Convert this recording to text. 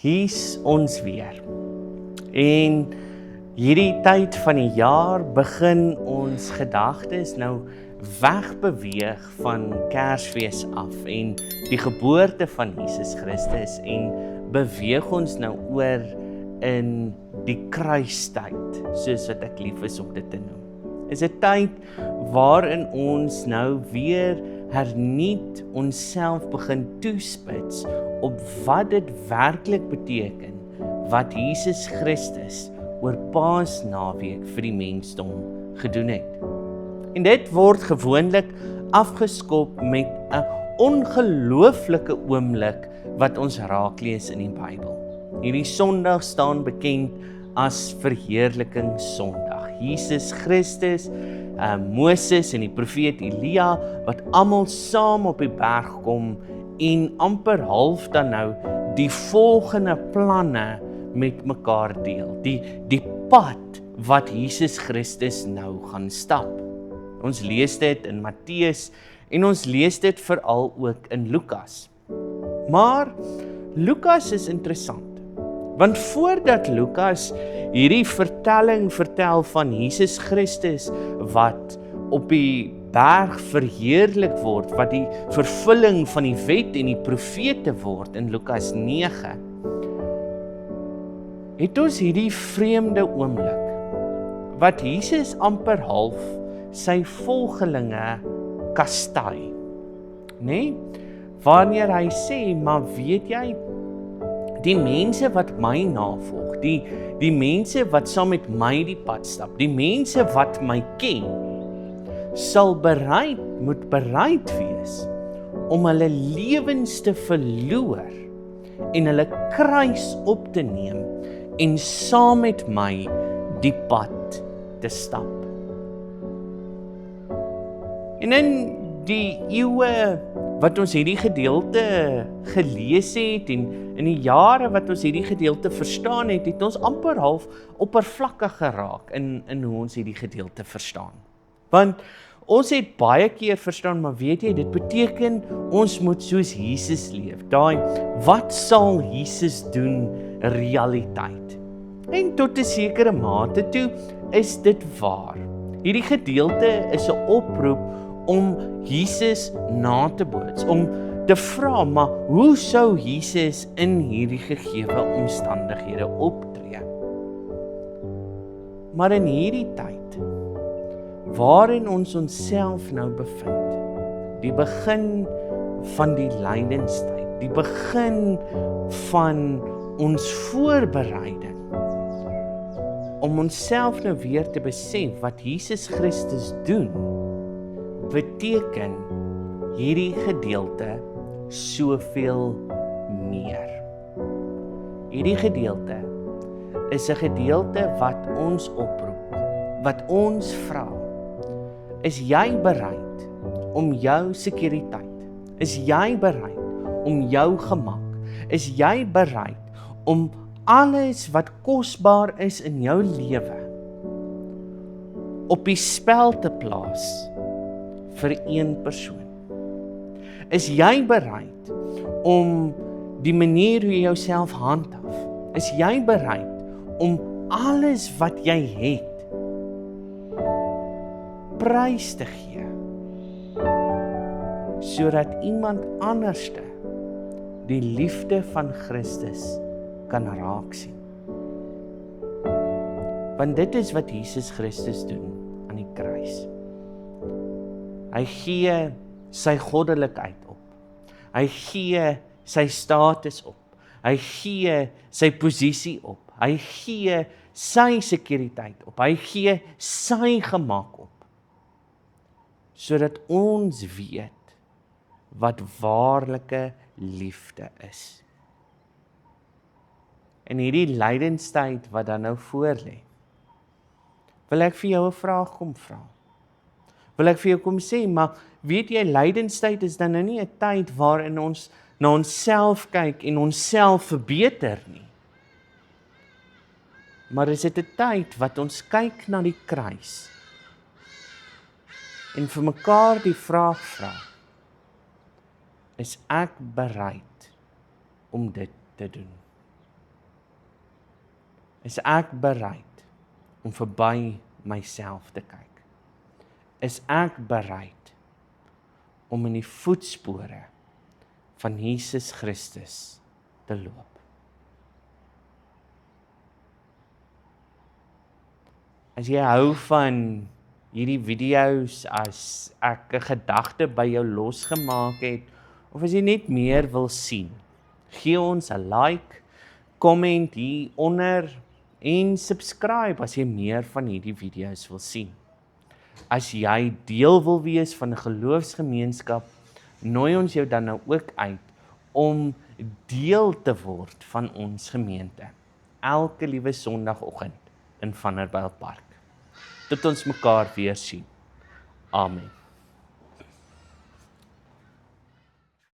Hier's ons weer. En hierdie tyd van die jaar begin ons gedagtes nou wegbeweeg van Kersfees af en die geboorte van Jesus Christus en beweeg ons nou oor in die kruistyd, soos wat ek lief is om dit te noem. Is 'n tyd waarin ons nou weer hernuut onsself begin toespits op wat dit werklik beteken wat Jesus Christus oor Paasnaweek vir die mensdom gedoen het. En dit word gewoonlik afgeskop met 'n ongelooflike oomblik wat ons raak lees in die Bybel. Hierdie Sondag staan bekend as Verheerliking Sondag. Jesus Christus, Moses en die profeet Elia wat almal saam op die berg kom en amper half dan nou die volgende planne met mekaar deel. Die pad wat Jesus Christus nou gaan stap. Ons lees dit in Matteus en ons lees dit veral ook in Lukas. Maar Lukas is interessant, want voordat Lukas hierdie vertelling vertel van Jesus Christus wat op die berg verheerlik word, wat die vervulling van die wet en die profete word in Lukas 9, het ons hierdie vreemde oomblik, wat Jesus amper half sy volgelinge kastaai. Nee? Wanneer hy sê, maar weet jy, die mense wat my navolg, die mense wat saam met my die pad stap, die mense wat my ken, sal moet bereid wees om hulle lewens te verloor en hulle kruis op te neem en saam met my die pad te stap. En in die eeue wat ons hierdie gedeelte gelees het en in die jare wat ons hierdie gedeelte verstaan het, het ons amper half oppervlakkig geraak in hoe ons hierdie gedeelte verstaan. Want ons het baie keer verstaan, maar weet jy, dit beteken ons moet soos Jesus leef. Daai, wat sal Jesus doen realiteit? En tot 'n sekere mate toe is dit waar. Hierdie gedeelte is 'n oproep om Jesus na te boots, om te vra, maar hoe sou Jesus in hierdie gegewe omstandighede optree? Maar in hierdie tyd, waarin ons onsself nou bevind, die begin van die lydenstyd, die begin van ons voorbereiding, om onsself nou weer te besef wat Jesus Christus doen, beteken hierdie gedeelte soveel meer. Hierdie gedeelte is 'n gedeelte wat ons oproep, wat ons vra. Is jy bereid om jou sekuriteit? Is jy bereid om jou gemak? Is jy bereid om alles wat kosbaar is in jou lewe op die spel te plaas vir een persoon? Is jy bereid om die manier hoe jy jouself handhaaf? Is jy bereid om alles wat jy het prys te gee, sodat iemand anderste die liefde van Christus kan raak sien? Want dit is wat Jesus Christus doen aan die kruis. Hy gee sy goddelikheid op. Hy gee sy status op. Hy gee sy posisie op. Hy gee sy sekuriteit op. Hy gee sy gemak op. Sodat ons weet wat waarlike liefde is. In hierdie lydenstyd wat dan nou voorlê, wil ek vir jou 'n vraag kom vra. Wil ek vir jou kom sê, maar weet jy, lydenstyd is dan nou nie 'n tyd waarin ons na onsself kyk en onsself verbeter nie. Maar is dit 'n tyd wat ons kyk na die kruis en vir mekaar die vraag vra, is ek bereid om dit te doen? Is ek bereid om verby myself te kyk? Is ek bereid om in die voetspore van Jesus Christus te loop? As jy hou van hierdie video's, as ek 'n gedagte by jou losgemaak het, of as jy net meer wil sien, gee ons 'n like, comment hier onder en subscribe as jy meer van hierdie video's wil sien. As jy deel wil wees van 'n geloofsgemeenskap, nooi ons jou dan nou ook uit om deel te word van ons gemeente. Elke liewe Sondagoggend in Vanderbijlpark. Tot ons mekaar weer sien. Amen.